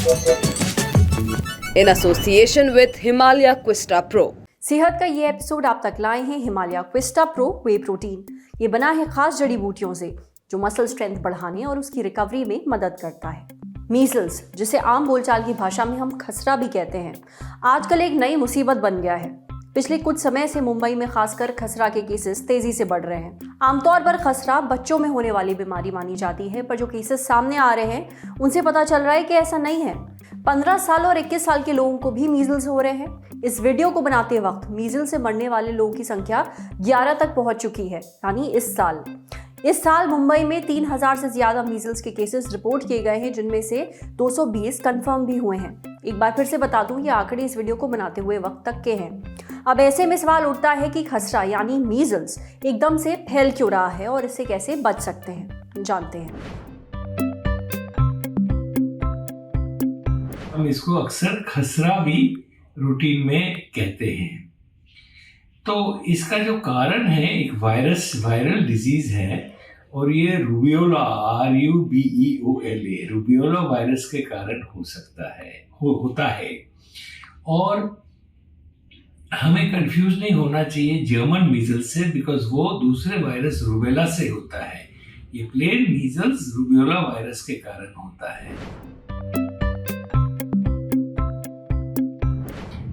In association with Himalaya Quista Pro. सेहत का ये एपिसोड आप तक लाए हैं हिमालय क्विस्टा प्रो वे प्रोटीन। ये बना है खास जड़ी बूटियों से जो मसल स्ट्रेंथ बढ़ाने और उसकी रिकवरी में मदद करता है। मीजल्स, जिसे आम बोलचाल की भाषा में हम खसरा भी कहते हैं, आजकल एक नई मुसीबत बन गया है। पिछले कुछ समय से मुंबई में खासकर खसरा के केसेस तेजी से बढ़ रहे हैं। आमतौर पर खसरा बच्चों में होने वाली बीमारी मानी जाती है, पर जो केसेस सामने आ रहे हैं उनसे पता चल रहा है कि ऐसा नहीं है। 15 साल और 21 साल के लोगों को भी मीजल्स हो रहे हैं। इस वीडियो को बनाते वक्त मीजल्स से मरने वाले लोगों की संख्या 11 तक पहुंच चुकी है, यानी इस साल मुंबई में 3000 से ज्यादा मीजल्स के केसेस रिपोर्ट किए गए हैं, जिनमें से 220 कंफर्म भी हुए हैं। एक बार फिर से बता दूं, ये आंकड़े इस वीडियो को बनाते हुए वक्त तक के हैं। अब ऐसे में सवाल उठता है कि खसरा यानी मीजल्स एकदम से फैल क्यों रहा है और इससे कैसे बच सकते हैं, जानते हैं। हम इसको अक्सर खसरा भी रूटीन में कहते हैं। तो इसका जो कारण है, एक वायरल डिजीज है और ये रूबियोला RUBEOLA रूबियोला वायरस के कारण हो सकता है, होता है। और हमें कंफ्यूज नहीं होना चाहिए जर्मन मीजल्स से, बिकॉज वो दूसरे वायरस रूबेला से होता है। ये प्लेन मीजल्स रूबियोला वायरस के कारण होता है।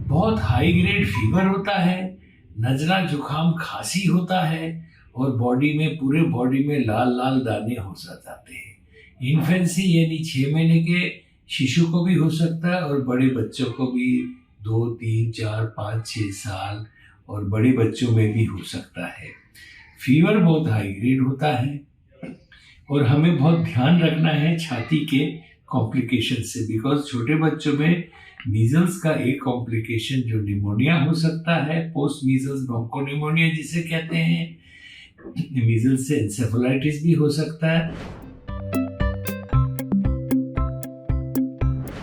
बहुत हाई ग्रेड फीवर होता है, नजला जुकाम खांसी होता है और पूरे बॉडी में लाल दाने हो जाते हैं। इन्फेंसी यानी 6 महीने के शिशु को भी हो सकता है और बड़े बच्चों को भी 2, 3, 4, 5, 6 साल और बड़े बच्चों में भी हो सकता है। फीवर बहुत हाई ग्रेड होता है और हमें बहुत ध्यान रखना है छाती के कॉम्प्लिकेशन से, बिकॉज छोटे बच्चों में मीजल्स का एक कॉम्प्लिकेशन जो निमोनिया हो सकता है, पोस्ट मीजल्स ब्रोंकोनिमोनिया जिसे कहते हैं। मीजल्स से एंसेफेलाइटिस भी हो सकता है।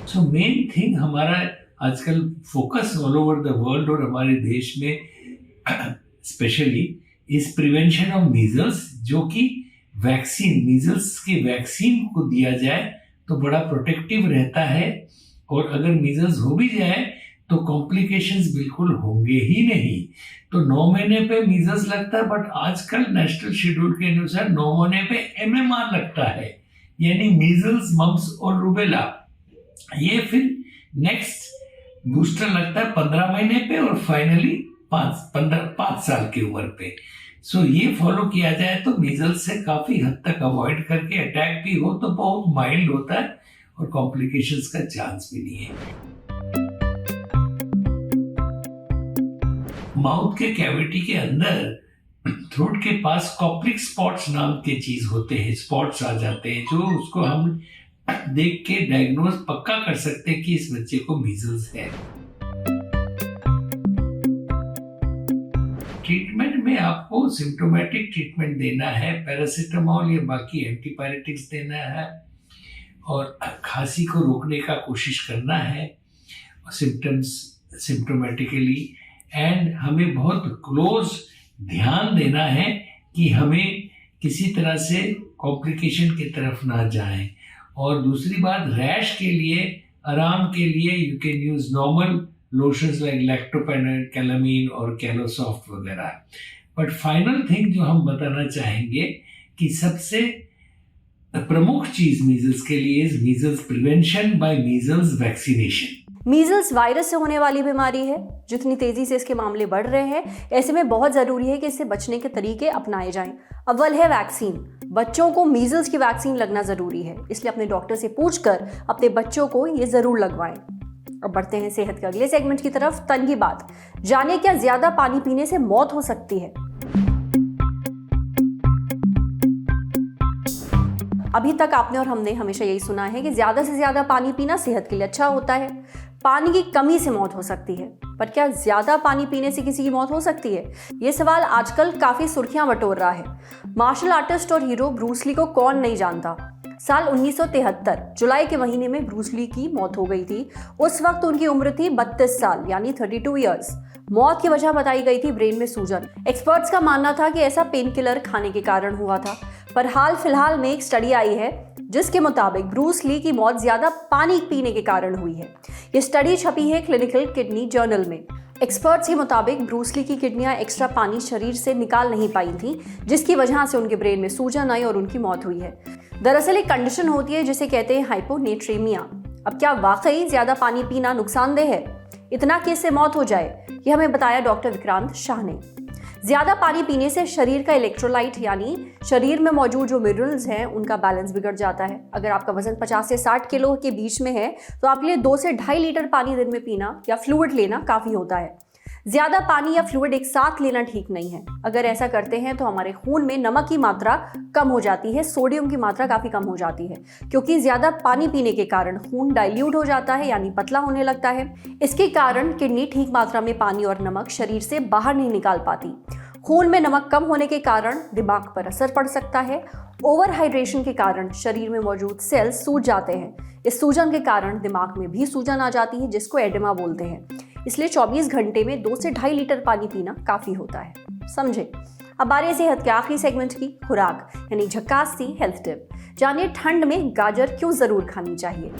सो मेन थिंग हमारा आजकल focus all over the world और हमारे देश में specially is prevention of measles, जो कि मीजल्स की वैक्सीन को दिया जाए तो बड़ा प्रोटेक्टिव रहता है। और अगर मीजल्स हो भी जाए तो कॉम्प्लिकेशंस बिल्कुल होंगे ही नहीं। तो 9 महीने पे मीजल्स लगता है, बट आजकल नेशनल शेड्यूल के अनुसार 9 महीने पे MMR लगता है, यानी मीजल्स, मम्स और रूबेला। ये फिर नेक्स्ट बूस्टर लगता है 15 महीने पे और फाइनली 5 साल की उम्र पे। सो ये फॉलो किया जाए तो मीजल्स से काफी हद तक अवॉइड करके, अटैक भी हो तो बहुत माइल्ड होता है और कॉम्प्लिकेशंस का चांस भी नहीं है। माउथ के कैविटी के अंदर थ्रोट के पास कॉप्लिक स्पॉट्स नाम के चीज होते हैं, स्पॉट्स आ जाते हैं, जो उसको हम देख के डायग्नोज पक्का कर सकते हैं कि इस बच्चे को मीजल्स है। ट्रीटमेंट में आपको सिम्प्टोमेटिक ट्रीटमेंट देना है, पैरासीटामोल या बाकी एंटीपायरेटिक्स देना है और खांसी को रोकने का कोशिश करना है सिम्प्टोमेटिकली। एंड हमें बहुत क्लोज ध्यान देना है कि हमें किसी तरह से कॉम्प्लिकेशन की तरफ ना जाएं। और दूसरी बात, रैश के लिए, आराम के लिए you can use normal lotions like लैक्टोपेनाइड, कैलामीन और कैलोसॉफ्ट वगैरह। बट फाइनल थिंग जो हम बताना चाहेंगे कि सबसे प्रमुख चीज मीजल्स के लिए measles prevention by measles vaccination. Measles virus से होने वाली बीमारी है। जितनी तेजी से इसके मामले बढ़ रहे हैं, ऐसे में बहुत जरूरी है कि इससे बचने के तरीके अपनाए जाएं। अव्वल है वैक्सीन। बच्चों को मीजल्स की वैक्सीन लगना जरूरी है, इसलिए अपने डॉक्टर से पूछकर अपने बच्चों को ये जरूर लगवाएं। अब बढ़ते हैं सेहत के अगले सेगमेंट की तरफ। तन की बात, जाने क्या ज्यादा पानी पीने से मौत हो सकती है। अभी तक आपने और हमने हमेशा यही सुना है कि ज्यादा से ज्यादा पानी पीना सेहत के लिए अच्छा होता है। पानी की कमी से मौत हो सकती है, पर क्या ज्यादा पानी पीने से किसी की मौत हो सकती है? ये सवाल आजकल काफी सुर्खियां बटोर रहा है। मार्शल आर्टिस्ट और हीरो ब्रूस ली को कौन नहीं जानता। साल 1973 जुलाई के महीने में ब्रूस ली की मौत हो गई थी। उस वक्त उनकी उम्र थी 32 साल यानी 32 ईयर्स। मौत की वजह बताई गई थी ब्रेन में सूजन। एक्सपर्ट्स का मानना था कि ऐसा पेन किलर खाने के कारण हुआ था, पर हाल फिलहाल में एक स्टडी आई है जिसके मुताबिक ब्रूस ली की मौत ज्यादा पानी पीने के कारण हुई है। ये स्टडी छपी है क्लिनिकल किडनी जर्नल में। एक्सपर्ट्स के मुताबिक ब्रूस ली की किडनियां एक्स्ट्रा पानी शरीर से निकाल नहीं पाई थी, जिसकी वजह से उनके ब्रेन में सूजन आई और उनकी मौत हुई है। दरअसल एक कंडीशन होती है जिसे कहते हैं हाइपोनेट्रेमिया। अब क्या वाकई ज्यादा पानी पीना नुकसानदेह है? इतना कि इससे मौत हो जाए, ये हमें बताया डॉक्टर विक्रांत शाह ने। ज्यादा पानी पीने से शरीर का इलेक्ट्रोलाइट यानी शरीर में मौजूद जो मिनरल्स हैं उनका बैलेंस बिगड़ जाता है। अगर आपका वजन 50 से 60 किलो के बीच में है तो आपके लिए 2 से 2.5 लीटर पानी दिन में पीना या फ्लूइड लेना काफी होता है। ज्यादा पानी या फ्लूइड एक साथ लेना ठीक नहीं है। अगर ऐसा करते हैं तो हमारे खून में नमक की मात्रा कम हो जाती है, सोडियम की मात्रा काफी कम हो जाती है, क्योंकि ज्यादा पानी पीने के कारण खून डाइल्यूट हो जाता है यानी पतला होने लगता है। इसके कारण किडनी ठीक मात्रा में पानी और नमक शरीर से बाहर नहीं निकाल पाती। खून में नमक कम होने के कारण दिमाग पर असर पड़ सकता है। ओवर हाइड्रेशन के कारण शरीर में मौजूद सेल्स सूज जाते हैं। इस सूजन के कारण दिमाग में भी सूजन आ जाती है, जिसको एडेमा बोलते हैं। इसलिए 24 घंटे में 2 से 2.5 लीटर पानी पीना काफी होता है। समझे? अब बारी है सेहत के आखिरी सेगमेंट की, खुराक यानी झक्कास सी हेल्थ टिप। जानिए ठंड में गाजर क्यों जरूर खानी चाहिए।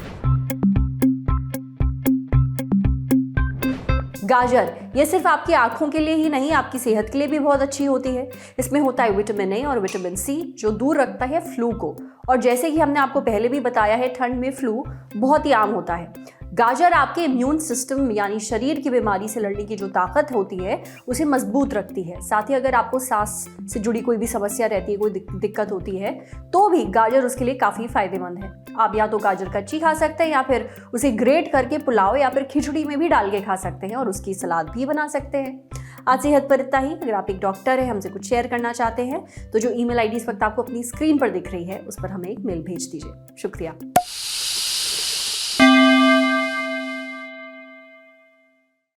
गाजर ये सिर्फ आपकी आंखों के लिए ही नहीं, आपकी सेहत के लिए भी बहुत अच्छी होती है। इसमें होता है विटामिन ए और विटामिन सी, जो दूर रखता है फ्लू को। और जैसे कि हमने आपको पहले भी बताया है, ठंड में फ्लू बहुत ही आम होता है। गाजर आपके इम्यून सिस्टम यानी शरीर की बीमारी से लड़ने की जो ताकत होती है उसे मजबूत रखती है। साथ ही अगर आपको सांस से जुड़ी कोई भी समस्या रहती है, कोई दिक्कत होती है, तो भी गाजर उसके लिए काफ़ी फायदेमंद है। आप या तो गाजर कच्ची खा सकते हैं या फिर उसे ग्रेट करके पुलाव या फिर खिचड़ी में भी डाल के खा सकते हैं और उसकी सलाद भी बना सकते हैं। आज सेहत पर इतना ही। अगर आप एक डॉक्टर हैं, हमसे कुछ शेयर करना चाहते हैं तो जो ईमेल आईडी इस वक्त आपको अपनी स्क्रीन पर दिख रही है उस पर हमें एक मेल भेज दीजिए। शुक्रिया।